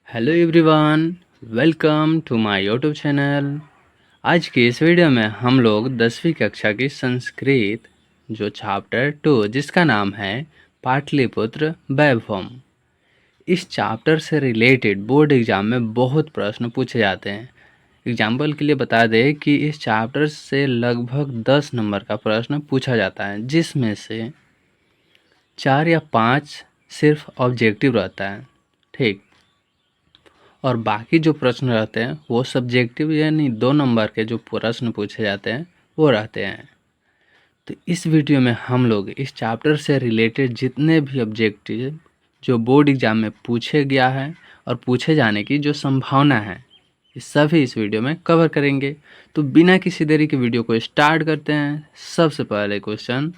Hello everyone, welcome to my YouTube channel. आज की इस वीडियो में हम लोग 10वीं कक्षा की संस्कृत जो चैप्टर 2 जिसका नाम है पाटलिपुत्र वैभवम, इस चैप्टर से रिलेटेड बोर्ड एग्जाम में बहुत प्रश्न पूछे जाते हैं। एग्जाम्पल के लिए बता दें कि इस चैप्टर से लगभग 10 नंबर का प्रश्न पूछा जाता है, जिसमें से 4 या 5 सिर्फ ऑब्जेक्टिव रहता है, ठीक। और बाकी जो प्रश्न रहते हैं वो सब्जेक्टिव यानी 2 नंबर के जो प्रश्न पूछे जाते हैं वो रहते हैं। तो इस वीडियो में हम लोग इस चैप्टर से रिलेटेड जितने भी ऑब्जेक्टिव जो बोर्ड एग्जाम में पूछे गया है और पूछे जाने की जो संभावना है, ये सभी इस वीडियो में कवर करेंगे। तो बिना किसी देरी के वीडियो को स्टार्ट करते हैं। सबसे पहले क्वेश्चन,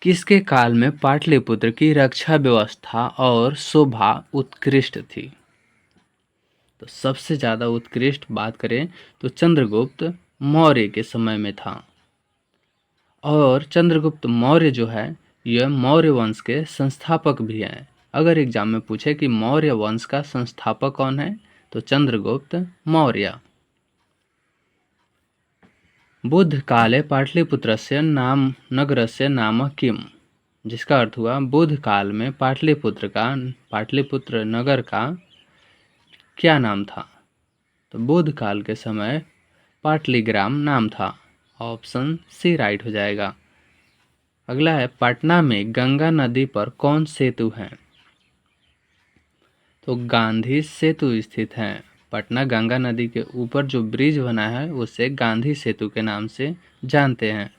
किसके काल में पाटलिपुत्र की रक्षा व्यवस्था और शोभा उत्कृष्ट थी? तो सबसे ज़्यादा उत्कृष्ट बात करें तो चंद्रगुप्त मौर्य के समय में था। और चंद्रगुप्त मौर्य जो है यह मौर्य वंश के संस्थापक भी हैं। अगर एग्जाम में पूछे कि मौर्य वंश का संस्थापक कौन है तो चंद्रगुप्त मौर्य। बुद्ध काले पाटलिपुत्रस्य नाम नगरस्य नाम किम, जिसका अर्थ हुआ बुद्ध काल में पाटलिपुत्र नगर का क्या नाम था? तो बुद्ध काल के समय पाटलिग्राम नाम था। ऑप्शन सी राइट हो जाएगा। अगला है, पटना में गंगा नदी पर कौन सेतु है? तो गांधी सेतु स्थित है। पटना गंगा नदी के ऊपर जो ब्रिज बना है उसे गांधी सेतु के नाम से जानते हैं।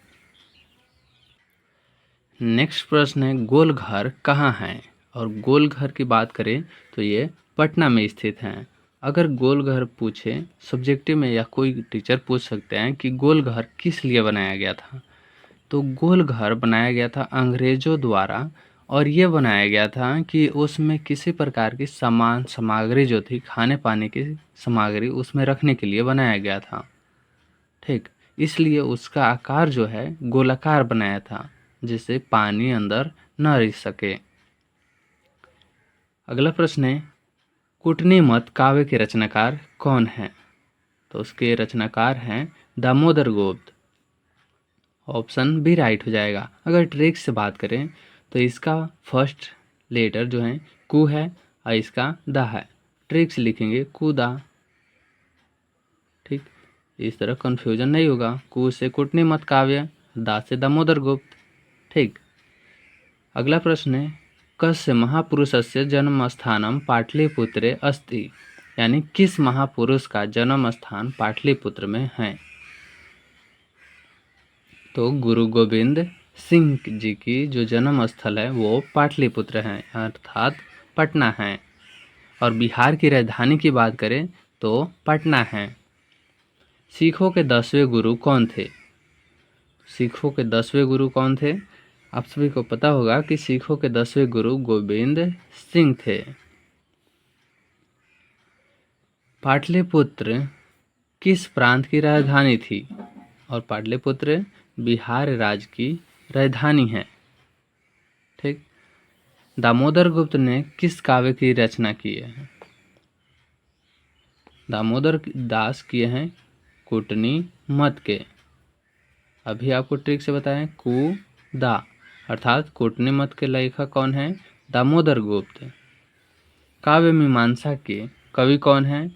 नेक्स्ट प्रश्न है, गोलघर कहाँ है? और गोलघर की बात करें तो ये पटना में स्थित है। अगर गोलघर पूछे सब्जेक्टिव में या कोई टीचर पूछ सकते हैं कि गोलघर किस लिए बनाया गया था, तो गोलघर बनाया गया था अंग्रेजों द्वारा। और ये बनाया गया था कि उसमें किसी प्रकार की सामग्री जो थी, खाने पाने की सामग्री उसमें रखने के लिए बनाया गया था, ठीक। इसलिए उसका आकार जो है गोलाकार बनाया था, जिससे पानी अंदर न रह सके। अगला प्रश्न है, कूटनीमत काव्य के रचनाकार कौन है? तो उसके रचनाकार हैं दामोदर गुप्त। ऑप्शन बी राइट हो जाएगा। अगर ट्रिक से बात करें तो इसका फर्स्ट लेटर जो है कु है और इसका दा है। ट्रिक से लिखेंगे कुदा, ठीक। इस तरह कन्फ्यूजन नहीं होगा। कु से कूटनीमत काव्य, दा से दामोदर गुप्त, ठीक। अगला प्रश्न है, कस्य महापुरुषस्य जन्मस्थानम पाटलिपुत्रे अस्ति, यानी किस महापुरुष का जन्म स्थान पाटलिपुत्र में है? तो गुरु गोविंद सिंह जी की जो जन्म स्थल है वो पाटलिपुत्र है, अर्थात पटना है। और बिहार की राजधानी की बात करें तो पटना है। सिखों के 10वें गुरु कौन थे? सिखों के 10वें गुरु कौन थे? आप सभी को पता होगा कि सिखों के 10वें गुरु गोविंद सिंह थे। पाटलिपुत्र किस प्रांत की राजधानी थी? और पाटलिपुत्र बिहार राज्य की राजधानी है, ठीक। दामोदर गुप्त ने किस काव्य की रचना की है? दामोदर दास किए हैं कूटनी मत के। अभी आपको ट्रिक से बताएं, कु दा अर्थात कूटनी मत के लेखक कौन है? दामोदर गुप्त। काव्य मीमांसा के कवि कौन है?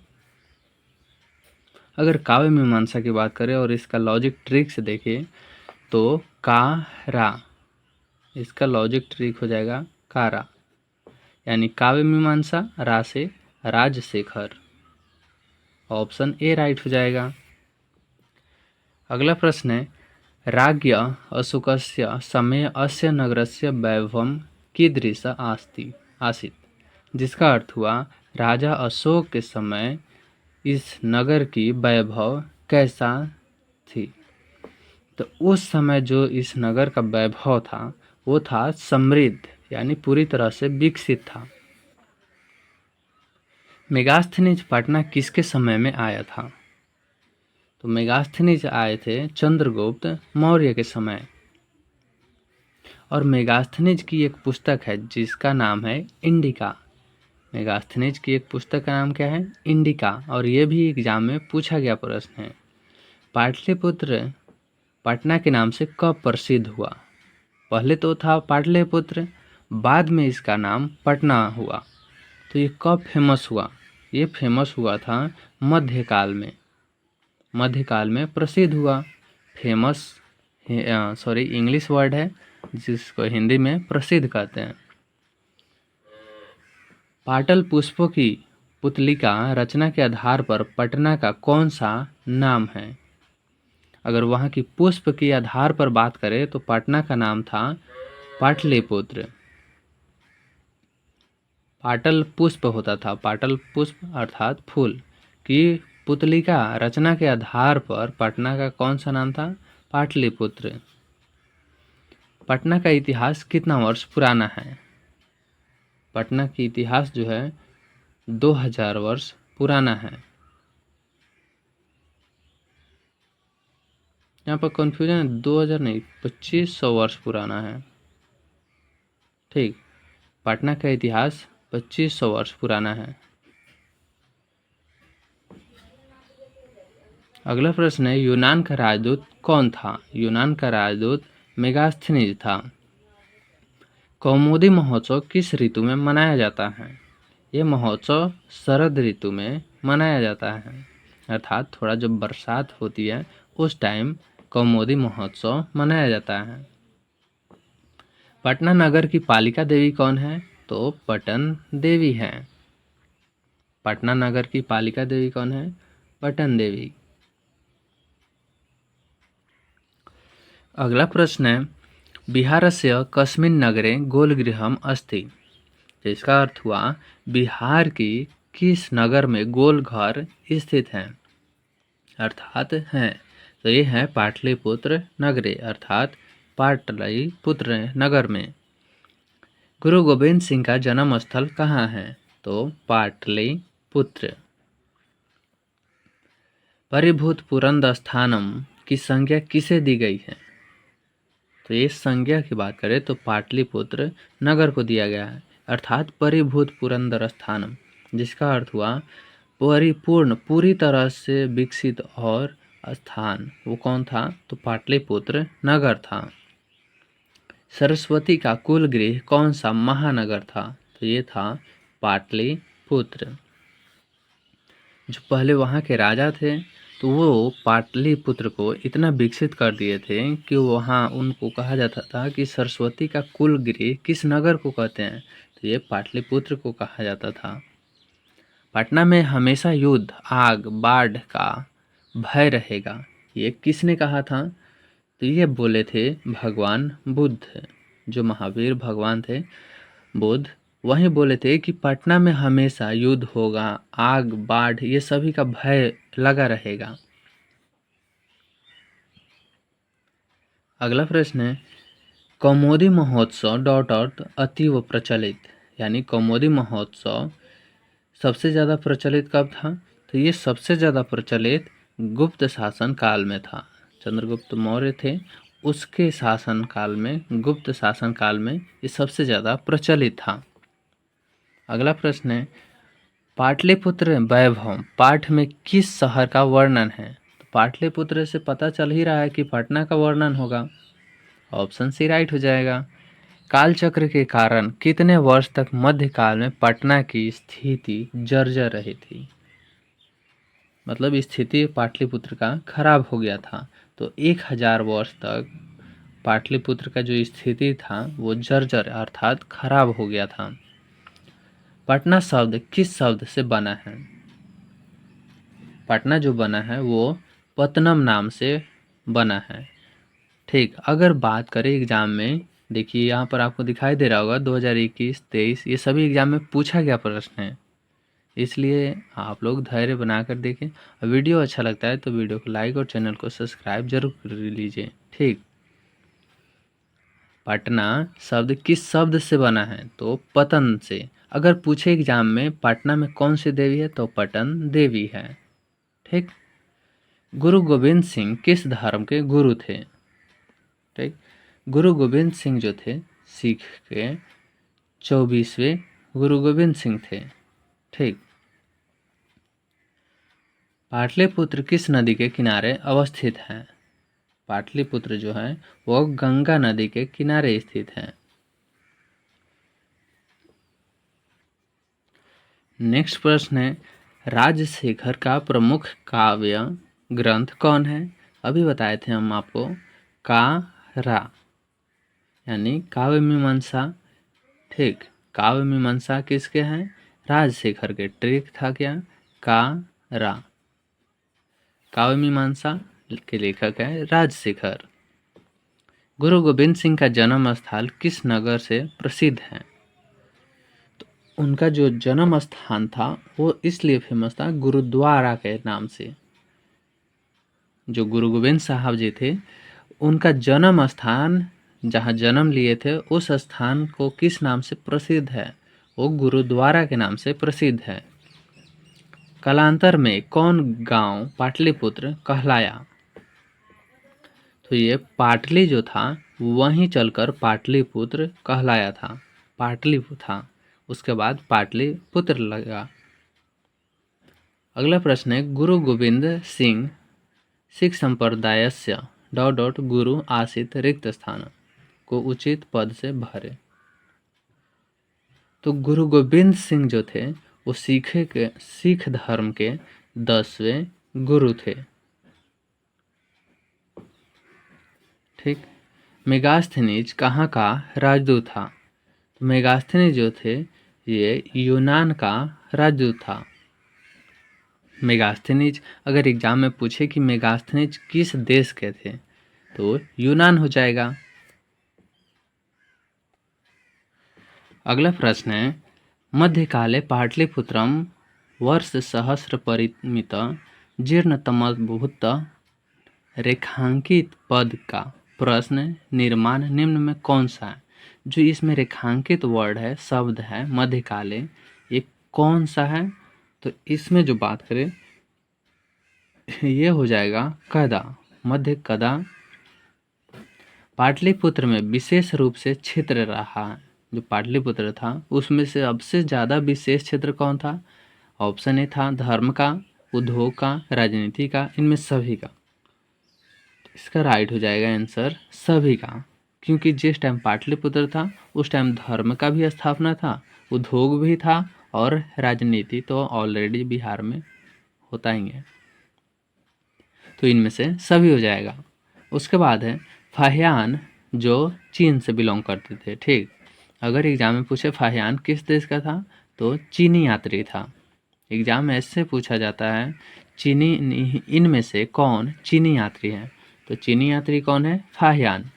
अगर काव्य मीमांसा की बात करें और इसका लॉजिक ट्रिक से देखें तो का रा, इसका लॉजिक ट्रिक हो जाएगा कारा, यानी काव्य मीमांसा रा से राजशेखर। ऑप्शन ए राइट हो जाएगा। अगला प्रश्न है, राज्ञ अशोकस्य समय अस्य नगरस्य वैभवम कीदृश आसीत्, जिसका अर्थ हुआ राजा अशोक के समय इस नगर की वैभव कैसा थी? तो उस समय जो इस नगर का वैभव था वो था समृद्ध, यानी पूरी तरह से विकसित था। मेगास्थनीज पटना किसके समय में आया था? तो मेगास्थनीज आए थे चंद्रगुप्त मौर्य के समय। और मेगास्थनीज की एक पुस्तक है जिसका नाम है इंडिका। मेगास्थनीज की एक पुस्तक का नाम क्या है? इंडिका। और ये भी एग्जाम में पूछा गया प्रश्न है। पाटलिपुत्र पटना के नाम से कब प्रसिद्ध हुआ? पहले तो था पाटलिपुत्र, बाद में इसका नाम पटना हुआ। तो ये कब फेमस हुआ? ये फेमस हुआ था मध्यकाल में। मध्यकाल में प्रसिद्ध हुआ। फेमस इंग्लिश वर्ड है जिसको हिंदी में प्रसिद्ध कहते हैं। पाटल पुष्पों की पुतलिका रचना के आधार पर पटना का कौन सा नाम है? अगर वहाँ की पुष्प के आधार पर बात करें तो पटना का नाम था पाटलिपुत्र। पाटल पुष्प होता था, पाटल पुष्प अर्थात फूल की पुतलिका रचना के आधार पर पटना का कौन सा नाम था? पाटलिपुत्र। पटना का इतिहास कितना वर्ष पुराना है? पटना की इतिहास जो है 2000 वर्ष पुराना है। यहाँ पर कन्फ्यूजन है, 2000 नहीं 2500 वर्ष पुराना है। ठीक, पटना का इतिहास 2500 वर्ष पुराना है। अगला प्रश्न है, यूनान का राजदूत कौन था? यूनान का राजदूत मेगास्थनीज था। कौमुदी महोत्सव किस ऋतु में मनाया जाता है? ये महोत्सव शरद ऋतु में मनाया जाता है, अर्थात थोड़ा जब बरसात होती है उस टाइम कौमुदी महोत्सव मनाया जाता है। पटना नगर की पालिका देवी कौन है? तो पटन देवी है। पटना नगर की पालिका देवी कौन है? पटन देवी। अगला प्रश्न है, बिहारस्य कस्मिन् नगरे गोलगृहम् अस्ति? इसका अर्थ हुआ बिहार की किस नगर में गोल घर स्थित है, अर्थात है। तो ये है पाटलिपुत्र नगरे अर्थात पाटलिपुत्र नगर में। गुरु गोविंद सिंह का जन्म स्थल कहाँ है? तो पाटलिपुत्र। परिभूत पुरंद स्थानम की संज्ञा किसे दी गई है? तो ये संज्ञा की बात करें तो पाटलिपुत्र नगर को दिया गया है, अर्थात परिभूत पुरंदर स्थानम, जिसका अर्थ हुआ परिपूर्ण, पूरी तरह से विकसित और स्थान। वो कौन था? तो पाटलिपुत्र नगर था। सरस्वती का कुल गृह कौन सा महानगर था? तो ये था पाटलिपुत्र। जो पहले वहाँ के राजा थे तो वो पाटलिपुत्र को इतना विकसित कर दिए थे कि वहाँ उनको कहा जाता था कि सरस्वती का कुल गृह किस नगर को कहते हैं? तो ये पाटलिपुत्र को कहा जाता था। पटना में हमेशा युद्ध, आग, बाढ़ का भय रहेगा, ये किसने कहा था? तो ये बोले थे भगवान बुद्ध। जो महावीर भगवान थे बुद्ध, वहीं बोले थे कि पटना में हमेशा युद्ध होगा, आग, बाढ़ ये सभी का भय लगा रहेगा। अगला प्रश्न है, कौमुदी महोत्सव डॉट डॉट अतीव प्रचलित, यानी कौमुदी महोत्सव सबसे ज़्यादा प्रचलित कब था? तो ये सबसे ज़्यादा प्रचलित गुप्त शासन काल में था। चंद्रगुप्त मौर्य थे, उसके शासन काल में, गुप्त शासन काल में ये सबसे ज़्यादा प्रचलित था। अगला प्रश्न है, पाटलिपुत्र वैभव पाठ में किस शहर का वर्णन है? तो पाटलिपुत्र से पता चल ही रहा है कि पटना का वर्णन होगा। ऑप्शन सी राइट हो जाएगा। कालचक्र के कारण कितने वर्ष तक मध्यकाल में पटना की स्थिति जर्जर रही थी? मतलब स्थिति पाटलिपुत्र का खराब हो गया था। तो 1000 वर्ष तक पाटलिपुत्र का जो स्थिति था वो जर्जर अर्थात खराब हो गया था। पटना शब्द किस शब्द से बना है? पटना जो बना है वो पत्तनम नाम से बना है। ठीक, अगर बात करें एग्जाम में, देखिए यहाँ पर आपको दिखाई दे रहा होगा 2021, 23 ये सभी एग्जाम में पूछा गया प्रश्न है, इसलिए आप लोग धैर्य बनाकर देखें। वीडियो अच्छा लगता है तो वीडियो को लाइक और चैनल को सब्सक्राइब जरूर कर लीजिए। ठीक, पटना शब्द किस शब्द से बना है? तो पतन से। अगर पूछे एग्जाम में पटना में कौन सी देवी है? तो पटन देवी है। ठीक, गुरु गोविंद सिंह किस धर्म के गुरु थे? ठीक, गुरु गोविंद सिंह जो थे सिख के 24वें गुरु गोविंद सिंह थे। ठीक। पाटलिपुत्र किस नदी के किनारे अवस्थित है? पाटलिपुत्र जो है वो गंगा नदी के किनारे स्थित है। नेक्स्ट प्रश्न है, राजशेखर का प्रमुख काव्य ग्रंथ कौन है? अभी बताए थे हम आपको, का रा यानी काव्य मीमांसा। ठीक, काव्य मीमांसा किसके हैं? राजशेखर के। ट्रिक था क्या? का रा। काव्य मीमांसा के लेखक है राजशेखर। गुरु गोविंद सिंह का जन्म स्थल किस नगर से प्रसिद्ध है? तो उनका जो जन्म स्थान था वो इसलिए फेमस था गुरुद्वारा के नाम से। जो गुरु गोविंद साहब जी थे, उनका जन्म स्थान जहाँ जन्म लिए थे उस स्थान को किस नाम से प्रसिद्ध है? वो गुरुद्वारा के नाम से प्रसिद्ध है। कालांतर में कौन गांव पाटलिपुत्र कहलाया? तो ये पाटली जो था वहीं चलकर पाटलिपुत्र कहलाया था। पाटली था, उसके बाद पाटलिपुत्र लगा। अगला प्रश्न है, गुरु गोविंद सिंह सिख संप्रदायस्य ... गुरु आसित रिक्त स्थान को उचित पद से भरे। तो गुरु गोविंद सिंह जो थे वो सिख धर्म के 10वें गुरु थे। ठीक। मेगास्थनीज कहाँ का राजदूत था? तो मेगास्थनीज जो थे ये यूनान का राजदूत था। मेगास्थनीज अगर एग्जाम में पूछे कि मेगास्थनीज किस देश के थे तो यूनान हो जाएगा। अगला प्रश्न है, मध्यकाले पाटलिपुत्रम वर्ष सहस्र परिमित जीर्णतमभूत रेखांकित पद का प्रश्न निर्माण निम्न में कौन सा है? जो इसमें रेखांकित वर्ड है, शब्द है मध्यकाले, ये कौन सा है? तो इसमें जो बात करें ये हो जाएगा कदा, मध्य कदा। पाटलिपुत्र में विशेष रूप से क्षेत्र रहा है। जो पाटलिपुत्र था उसमें से सबसे ज़्यादा विशेष क्षेत्र कौन था? ऑप्शन ए था धर्म का, उद्योग का, राजनीति का, इनमें सभी का। इसका राइट हो जाएगा आंसर सभी का, क्योंकि जिस टाइम पाटलिपुत्र था उस टाइम धर्म का भी स्थापना था, उद्योग भी था और राजनीति तो ऑलरेडी बिहार में होता ही है। तो इनमें से सभी हो जाएगा। उसके बाद है फाहियान जो चीन से बिलोंग करते थे। ठीक, अगर एग्जाम में पूछे फाहियान किस देश का था तो चीनी यात्री था। एग्जाम में ऐसे पूछा जाता है चीनी इनमें से कौन चीनी यात्री है? तो चीनी यात्री कौन है? फाहियान।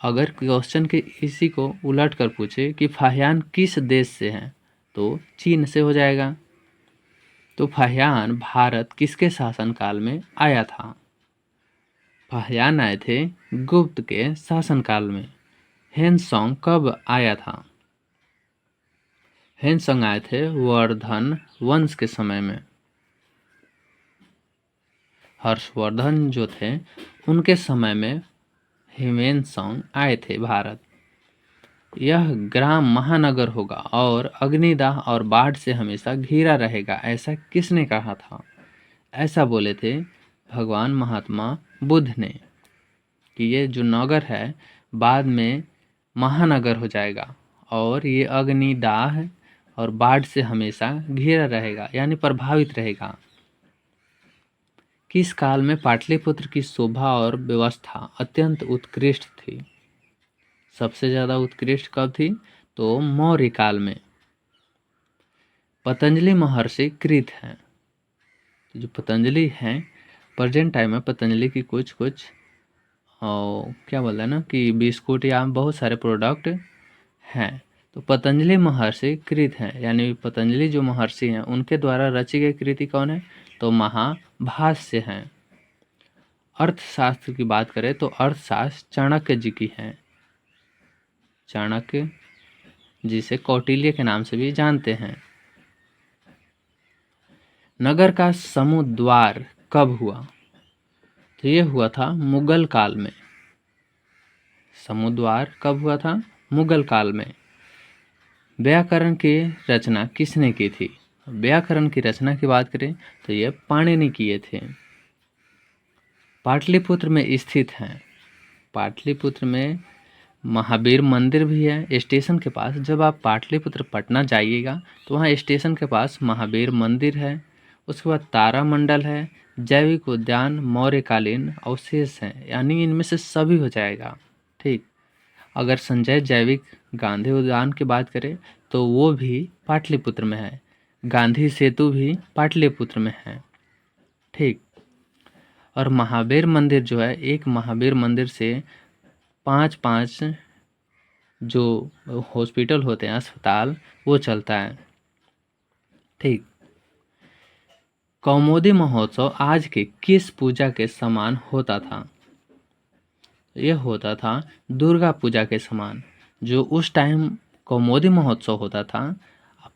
अगर क्वेश्चन के इसी को उलट कर पूछे कि फाहियान किस देश से हैं तो चीन से हो जाएगा। तो फाहियान भारत किसके शासनकाल में आया था? फाहियान आए थे गुप्त के शासनकाल में। हेनसोंग कब आया था? हेनसोंग आए थे वर्धन वंश के समय में। हर्षवर्धन जो थे उनके समय में हेनसोंग आए थे भारत। यह ग्राम महानगर होगा और अग्निदाह और बाढ़ से हमेशा घिरा रहेगा, ऐसा किसने कहा था? ऐसा बोले थे भगवान महात्मा बुद्ध ने कि ये जो नगर है बाद में महानगर हो जाएगा और ये अग्निदाह और बाढ़ से हमेशा घिरा रहेगा यानी प्रभावित रहेगा। किस काल में पाटलिपुत्र की शोभा और व्यवस्था अत्यंत उत्कृष्ट थी? सबसे ज़्यादा उत्कृष्ट कब थी? तो मौर्य काल में। पतंजलि महर्षि कृत हैं। तो जो पतंजलि हैं प्रेजेंट टाइम में पतंजलि की कुछ क्या बोलते हैं ना कि बिस्कुट या बहुत सारे प्रोडक्ट हैं। तो पतंजलि महर्षि कृत हैं यानी पतंजलि जो महर्षि हैं उनके द्वारा रची गई कृति कौन है? तो महाभाष्य हैं। अर्थशास्त्र की बात करें तो अर्थशास्त्र चाणक्य जी की है। चाणक्य जिसे कौटिल्य के नाम से भी जानते हैं। नगर का समुद्वार कब हुआ? तो ये हुआ था मुगल काल में। समुद्वार कब हुआ था? मुगल काल में। व्याकरण की रचना किसने की थी? व्याकरण की रचना की बात करें तो ये पाणिनि किए थे। पाटलिपुत्र में स्थित हैं। पाटलिपुत्र में महावीर मंदिर भी है स्टेशन के पास। जब आप पाटलिपुत्र पटना जाइएगा तो वहाँ स्टेशन के पास महावीर मंदिर है। उसके बाद तारामंडल है, जैविक उद्यान, मौर्यकालीन अवशेष हैं, यानी इनमें से सभी हो जाएगा। ठीक। अगर संजय जैविक गांधी उद्यान की बात करें तो वो भी पाटलिपुत्र में है। गांधी सेतु भी पाटलिपुत्र में है। ठीक। और महावीर मंदिर जो है, एक महावीर मंदिर से 5-5 जो हॉस्पिटल होते हैं, अस्पताल, वो चलता है। ठीक। कौमुदी महोत्सव आज के किस पूजा के समान होता था? यह होता था दुर्गा पूजा के समान। जो उस टाइम कौमुदी महोत्सव होता था,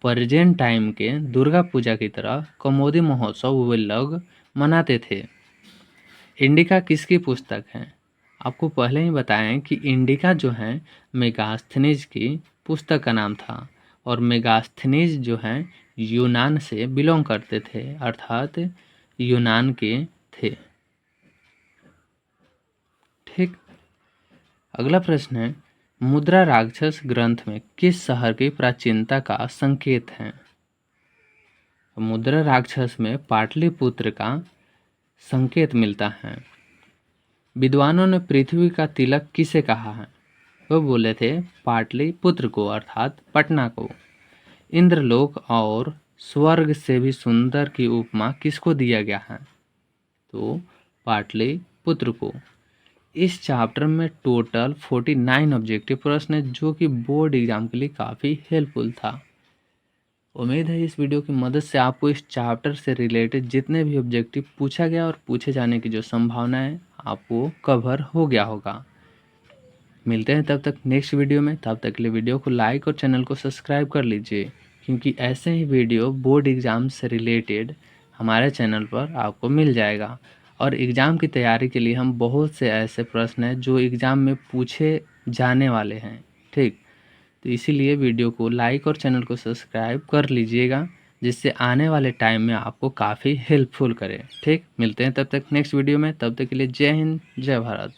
प्रेजेंट टाइम के दुर्गा पूजा की तरह कौमुदी महोत्सव वो लोग मनाते थे। इंडिका किसकी पुस्तक है? आपको पहले ही बताएं कि इंडिका जो है मेगास्थनीज की पुस्तक का नाम था। और मेगास्थनीज जो हैं यूनान से बिलोंग करते थे, अर्थात यूनान के थे। ठीक। अगला प्रश्न है, मुद्रा राक्षस ग्रंथ में किस शहर की प्राचीनता का संकेत है? मुद्रा राक्षस में पाटलिपुत्र का संकेत मिलता है। विद्वानों ने पृथ्वी का तिलक किसे कहा है? वो बोले थे पाटलिपुत्र को, अर्थात पटना को। इंद्रलोक और स्वर्ग से भी सुंदर की उपमा किसको दिया गया है? तो पाटलिपुत्र को। इस चैप्टर में टोटल 49 ऑब्जेक्टिव प्रश्न है, जो कि बोर्ड एग्जाम के लिए काफ़ी हेल्पफुल था। उम्मीद है इस वीडियो की मदद से आपको इस चैप्टर से रिलेटेड जितने भी ऑब्जेक्टिव पूछा गया और पूछे जाने की जो संभावना है, आपको कवर हो गया होगा। मिलते हैं तब तक नेक्स्ट वीडियो में। तब तक के लिए वीडियो को लाइक और चैनल को सब्सक्राइब कर लीजिए, क्योंकि ऐसे ही वीडियो बोर्ड एग्ज़ाम से रिलेटेड हमारे चैनल पर आपको मिल जाएगा। और एग्ज़ाम की तैयारी के लिए हम बहुत से ऐसे प्रश्न हैं जो एग्ज़ाम में पूछे जाने वाले हैं। ठीक। तो इसीलिए वीडियो को लाइक और चैनल को सब्सक्राइब कर लीजिएगा, जिससे आने वाले टाइम में आपको काफ़ी हेल्पफुल करे। ठीक। मिलते हैं तब तक नेक्स्ट वीडियो में। तब तक के लिए जय हिंद, जय भारत।